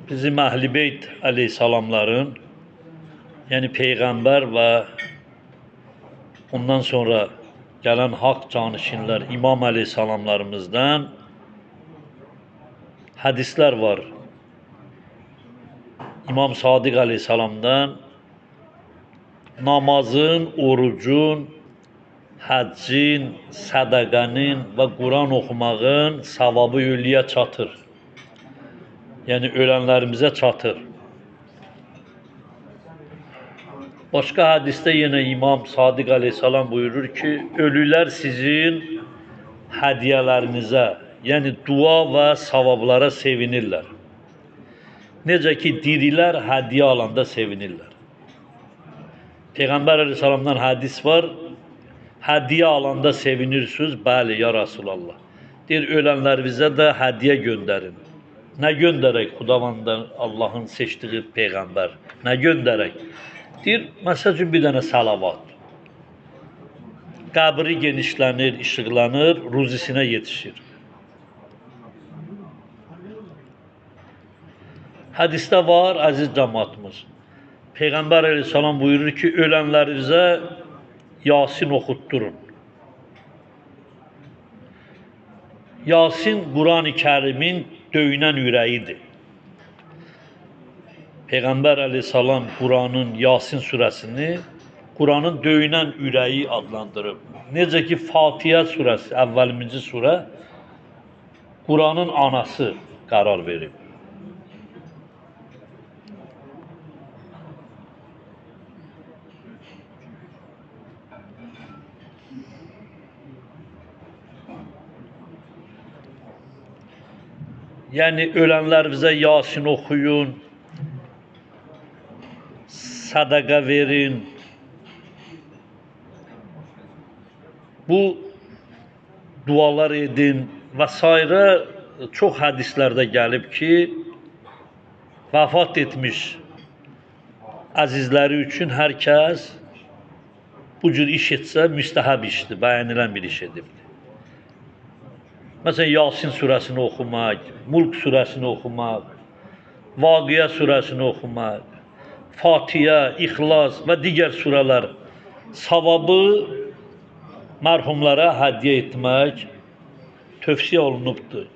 bizim Əhl-i Beyt aleyhissalamların, yəni Peyğəmbər və ondan sonra gələn haqq canişinlər, İmam aleyhissalamlarımızdan hədislər var. İmam Sadiq aleyhissalamdan namazın, orucun, həccin, sədaqənin və Quran oxumağın savabı ölüyə çatır. Yəni ölənlərimizə çatır. Başqa hədisdə yenə İmam Sadiq aleyhissalam buyurur ki, ölülər sizin hədiyyələrinizə, yəni dua və savablara sevinirlər. Necə ki, dirilər hədiyyə alanda sevinirlər. Peyğəmbər aleyhissalamdan hədis var, hədiyyə alanda sevinirsiniz, bəli, ya Rasulallah. Deyir, ölənlərimizə də hədiyyə göndərin. Nə göndərək Xudavandan Allahın seçdiyi Peyğəmbər? Nə göndərək? Deyir, məsəl üçün bir dənə salavat. Qəbri genişlənir, işıqlanır, ruzisinə yetişir. Hədisdə var, əziz cəmaatımız. Peyğəmbər aleyhissalam buyurur ki, ölənlərinizə Yasin oxutdurun. Yasin Quran-ı Kərimin döyünən ürəyidir. Peyğəmbər aleyhissalam Quranın Yasin surəsini Quranın döyünən ürəyi adlandırıb. Necə ki, Fatihə surəsi, əvvəlinci surə Quranın anası qərar verib. Yəni ölənlərinizə Yasin oxuyun, sədaqə verin. Bu dualar edin və s. Çox hədislərdə gəlib ki, vəfat etmiş əzizləri üçün hər kəs bu cür iş etsə müstəhəb işdir, bəyənilən bir iş edibdir. Məsələn, Yasin surəsini oxumaq, Mulk surəsini oxumaq, Vaqiə surəsini oxumaq, Fatihə, İxlas və digər surələr savabı mərhumlara hədiyyə etmək tövsiyə olunubdur.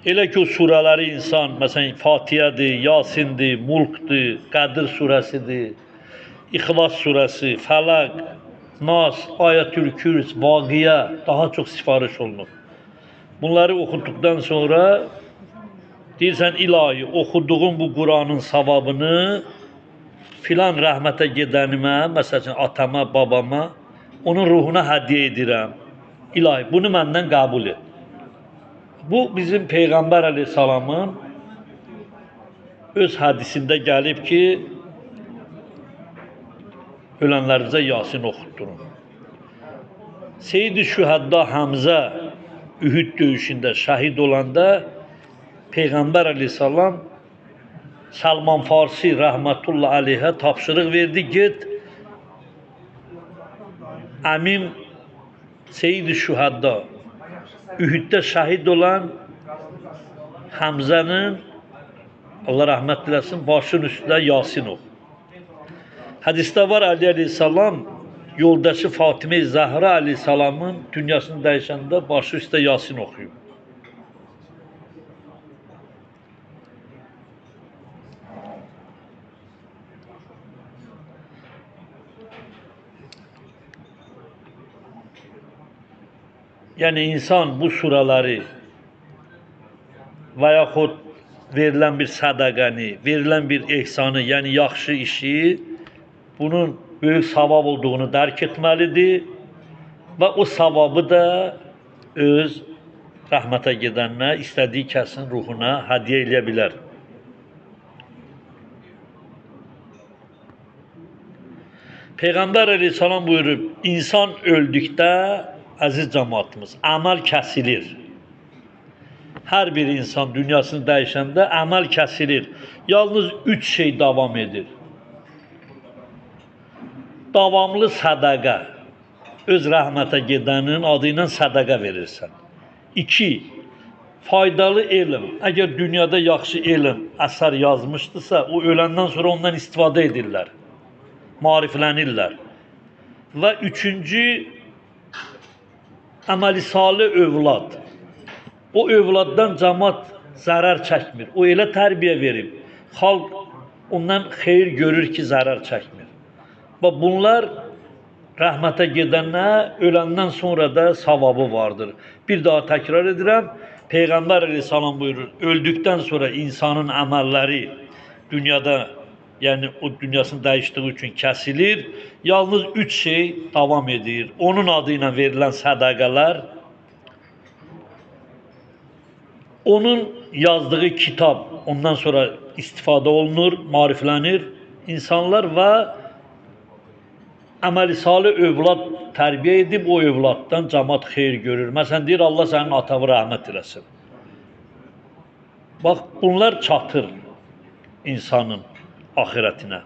Elə ki, o surələri insan, məsələn, Fatihədir, Yasindir, Mulkdur, Qədir surəsidir, İxlas surəsi, Fələq, Nas, Ayətül Kürs, Vaqiə daha çox sifariş olunub. Bunları oxuduqdan sonra deyirsən, ilahi, oxuduğum bu Quranın savabını filan rəhmətə gedənimə, məsələn, atama, babama, onun ruhuna hədiyyə edirəm. İlahi, bunu məndən qəbul et. Bu, bizim Peyğəmbər aleyhissalamın öz hədisində gəlib ki, ölənlərinizə Yasin oxutdurun. Seyyid-i Şühədda Həmzə Ühüd döyüşündə şəhid olanda Peyğəmbər aleyhissalam Salman Farsi rəhmətullah aleyhə tapşırıq verdi, get əmim Seyyid-i Şühədda Ühüddə şəhid olan Həmzənin Allah rəhmət diləsin, başının üstündə Yasin oxu. Hədisdə var, Əli aleyhissalam yoldaşı Fatimə Zəhra aleyhissalamın dünyasını dəyişəndə başı üstə Yasin oxuyub. Yəni insan bu surələri və yaxud verilən bir sədaqəni, verilən bir ehsanı, yəni yaxşı işi, bunun böyük savab olduğunu dərk etməlidir və o savabı da öz rəhmətə gedənə, istədiyi kəsin ruhuna hədiyyə eləyə bilər. Peyğəmbər aleyhissalam buyurub, insan öldükdə, əziz cəmaatımız, əməl kəsilir. Hər bir insan dünyasını dəyişəndə əməl kəsilir. Yalnız 3 şey davam edir. Davamlı sədaqə, öz rəhmətə gedənin adı ilə sədaqə verirsən. İki, faydalı elm. Əgər dünyada yaxşı elm, əsər yazmışdısa, o öləndən sonra ondan istifadə edirlər. Maariflənirlər. Və üçüncü, əməli salih övlad. O övladdan cəmaət zərər çəkmir. O elə tərbiyə verib. Xalq ondan xeyir görür ki, zərər çəkmir. Və bunlar rəhmətə gedənə öləndən sonra da savabı vardır. Bir daha təkrar edirəm. Peyğəmbər əleyhissalam buyurur, öldükdən sonra insanın əməlləri dünyada, yəni o dünyasını dəyişdiyi üçün kəsilir. Yalnız üç şey davam edir. Onun adı ilə verilən sədaqələr, onun yazdığı kitab ondan sonra istifadə olunur, maariflənir insanlar və əməli salih övlad tərbiyə edib o övladdan cəmaət xeyir görür. Məsələn, deyir, Allah sənin atavı rəhmət eləsin. Bax, bunlar çatır insanın axirətinə.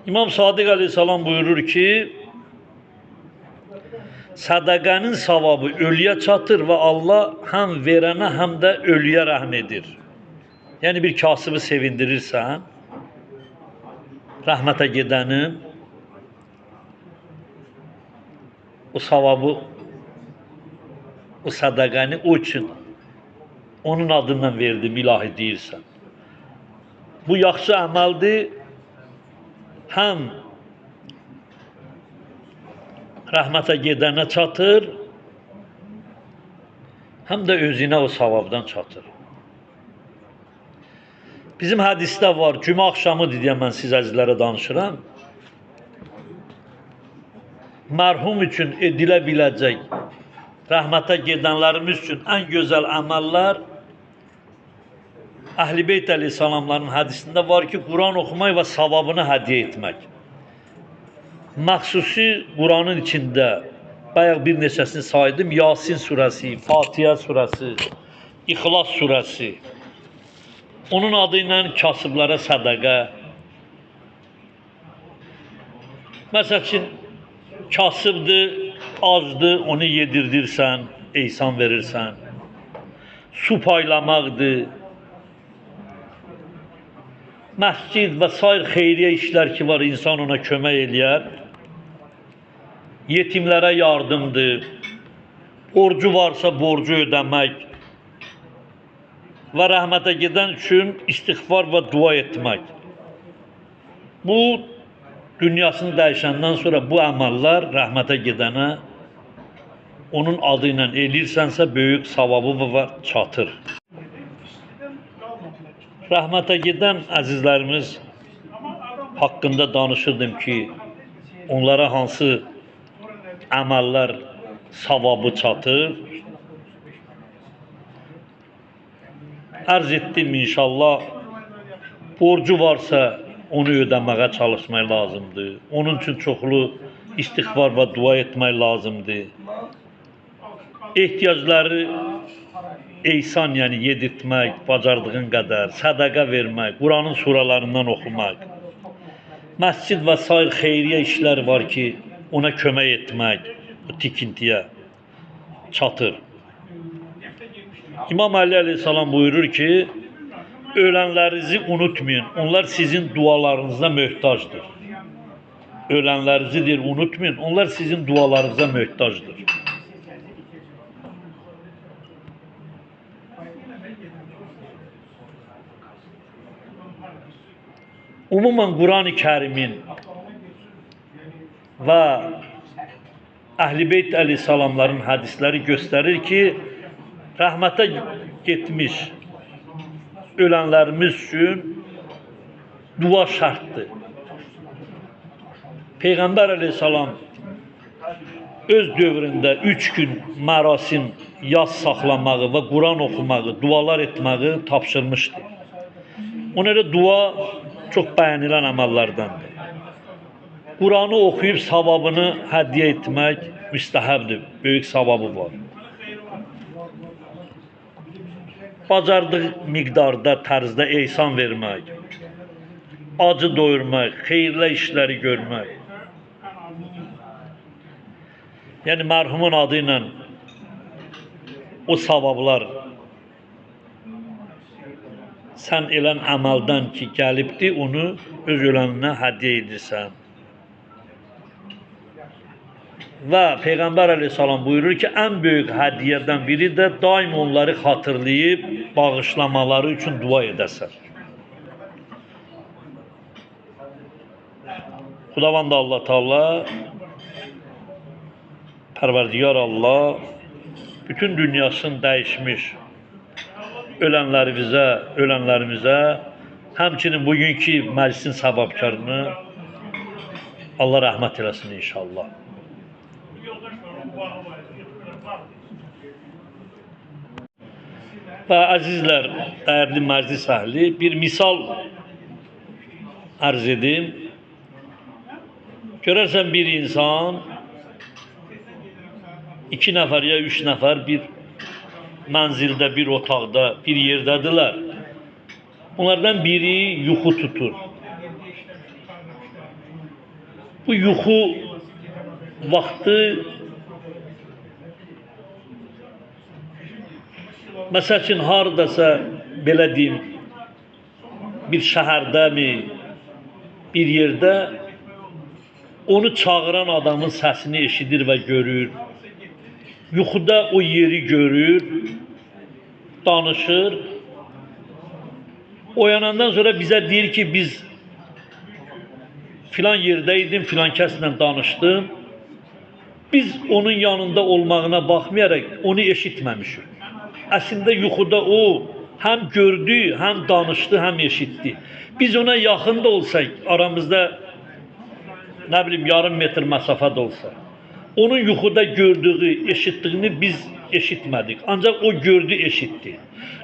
İmam Sadiq əleyhissalam buyurur ki, sədaqənin savabı ölüyə çatır və Allah həm verənə, həm də ölüyə rəhm edir. Yəni, bir kasıbı sevindirirsən, rəhmətə gedənin, o savabı, o sədaqəni o üçün onun adından verdim, ilahi deyirsən. Bu yaxşı əməldir, həm rəhmətə gedənə çatır, həm də özünə o savabdan çatır. Bizim hədisdə var, cümə axşamı deyəm, mən siz əzizlərə danışıram. Mərhum üçün edilə biləcək, rəhmətə gedənlərimiz üçün ən gözəl əməllər Əhl-i Beyt əleyhissalamların hədisində var ki, Quran oxumaq və savabını hədiyyə etmək. Məxsusi Quranın içində bayaq bir neçəsini saydım, Yasin surəsi, Fatihə surəsi, İxlas surəsi. Onun adı ilə kasıblara sədaqə. Məsəl üçün, kasıbdır, acdır, onu yedirdirsən, ehsan verirsən. Su paylamaqdır. Məscid və sair xeyriyyə işlər ki var, insan ona kömək eləyər. Yetimlərə yardımdır. Borcu varsa borcu ödəmək. Və rəhmətə gedən üçün istiğfar və dua etmək. Bu, dünyasını dəyişəndən sonra bu əməllər rəhmətə gedənə onun adı ilə eləyirsənsə böyük savabı və çatır. Rəhmətə gedən əzizlərimiz haqqında danışırdım ki, onlara hansı əməllər savabı çatır. Ərz etdim inşallah, borcu varsa onu ödəməyə çalışmaq lazımdır. Onun üçün çoxlu istiğfar və dua etmək lazımdır. Ehtiyacları ehsan, yəni yedirtmək, bacardığın qədər, sədaqə vermək, Quranın suralarından oxumaq. Məscid və sair xeyriyyə işlər var ki, ona kömək etmək, o tikintiyə çatır. İmam Əli əleyhissalam buyurur ki, ölənlərinizi unutmayın, onlar sizin dualarınıza möhtacdır. Ölənlərinizi deyir, unutmayın, onlar sizin dualarınıza möhtacdır. Umumən Quran-ı Kərimin və Əhl-i Beyt əleyhissalamların hədisləri göstərir ki, rəhmətə getmiş ölənlərimiz üçün dua şərtdir. Peyğəmbər əleyhissalam öz dövründə 3 gün mərasim, yas saxlamağı və Quran oxumağı, dualar etməyi tapşırmışdır. Ona görə dua çox bəyənilən əməllərdəndir. Quranı oxuyub savabını hədiyyə etmək müstəhəbdir, böyük savabı var. Bacardığı miqdarda, tərzdə ehsan vermək, acı doyurmaq, xeyirlə işləri görmək. Yəni, mərhumun adı ilə o savablar sən elən əməldən ki gəlibdi, onu öz öləninə hədiyyə edirsən. Və Peyğəmbər əleyhissalam buyurur ki, ən böyük hədiyyədən biri də daim onları xatırlayıb bağışlamaları üçün dua edəsən. Xudavand Allah Teala, Pərverdigar Allah bütün dünyasını dəyişmiş ölənlərimizə, həmçinin bugünkü məclisin səbəbkarını Allah rəhmət eləsin inşallah. Və əzizlər, dəyərli məclis əhli, bir misal ərz edim. Görərsən bir insan 2 nəfər ya 3 nəfər bir mənzildə, bir otaqda, bir yerdədirlər. Onlardan biri yuxu tutur. Bu yuxu vaxtı məsəl üçün haradasa belə deyim, bir şəhərdəmi, bir yerdə onu çağıran adamın səsini eşidir və görür. Yuxuda o yeri görür, danışır. Oyanandan sonra bizə deyir ki, biz filan yerdəydim, filan kəslə danışdım. Biz onun yanında olmağına baxmayaraq onu eşitməmişik. Əslində yuxuda o həm gördü, həm danışdı, həm eşitdi. Biz ona yaxın da olsaq, aramızda nə bilim yarım metr məsafədə olsa, onun yuxuda gördüyü, eşitdiyini biz eşitmədik. Ancaq o gördü, eşitdi.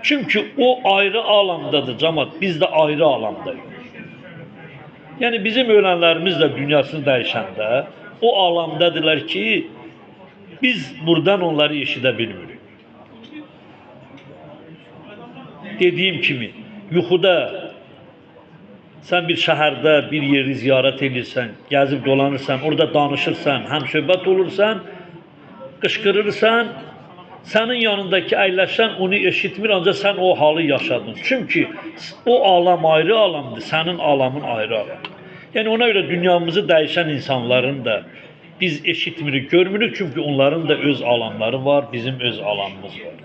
Çünki o ayrı alamdadır cəmaət, biz də ayrı alamdayıq. Yəni bizim ölənlərimiz də dünyasını dəyişəndə o alamdadırlar ki, biz buradan onları eşidə bilmirik. Dediyim kimi, yuxuda sən bir şəhərdə bir yeri ziyarət edirsən, gəzib dolanırsan, orada danışırsan, həm söhbət olursan, qışqırırsan, sənin yanındakı əyləşən onu eşitmir, ancaq sən o halı yaşadın. Çünki o alam ayrı alamdır, sənin alamın ayrı alam. Yəni ona görə dünyamızı dəyişən insanların da biz eşitmirik, görmürük, çünki onların da öz alamları var, bizim öz alamımız var.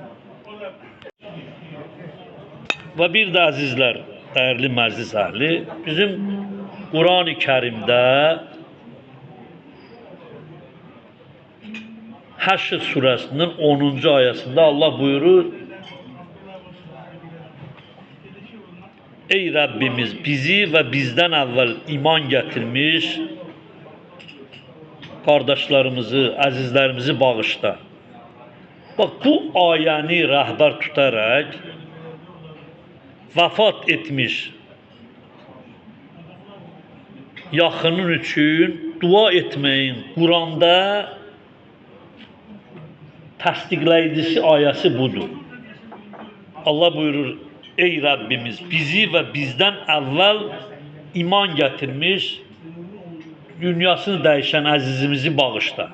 Və bir də əzizlər, dəyərli məclis əhli, bizim Quran-ı Kərimdə Həşr surəsinin 10-cu ayəsində Allah buyurur: Ey Rəbbimiz, bizi və bizdən əvvəl iman gətirmiş qardaşlarımızı, əzizlərimizi bağışla. Bax, bu ayəni rəhbər tutaraq vəfat etmiş yaxının üçün dua etməyin Quranda təsdiqləyicisi ayəsi budur. Allah buyurur: Ey Rəbbimiz, bizi və bizdən əvvəl iman gətirmiş, dünyasını dəyişən əzizimizi bağışla.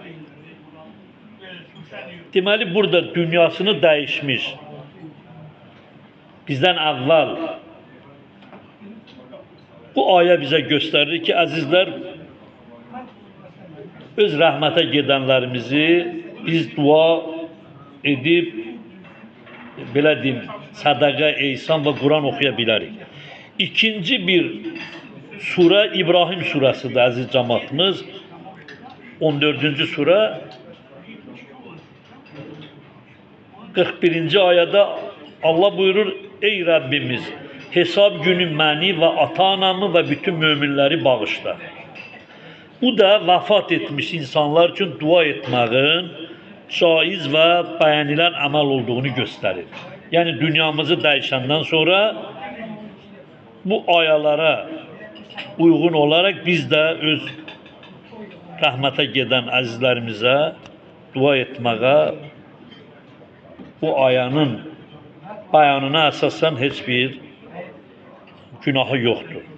Deməli, burada dünyasını dəyişmiş, bizdən əvvəl bu ayə bizə göstərir ki, əzizlər, öz rəhmətə gedənlərimizi biz dua edib, belə deyim, sədaqə, ehsan və Quran oxuya bilərik. İkinci bir surə İbrahim surəsidir, əziz cəmaatımız. 14-cü surə 41-ci ayədə Allah buyurur: Ey Rəbbimiz, hesab günü məni və ata-anamı və bütün möminləri bağışla. Bu da vəfat etmiş insanlar üçün dua etməyin caiz və bəyənilən əməl olduğunu göstərir. Yəni dünyamızı dəyişəndən sonra bu ayələrə uyğun olaraq biz də öz rəhmətə gedən əzizlərimizə dua etməyə, bu ayənin bəyanına əsasən heç bir günahı yoxdur.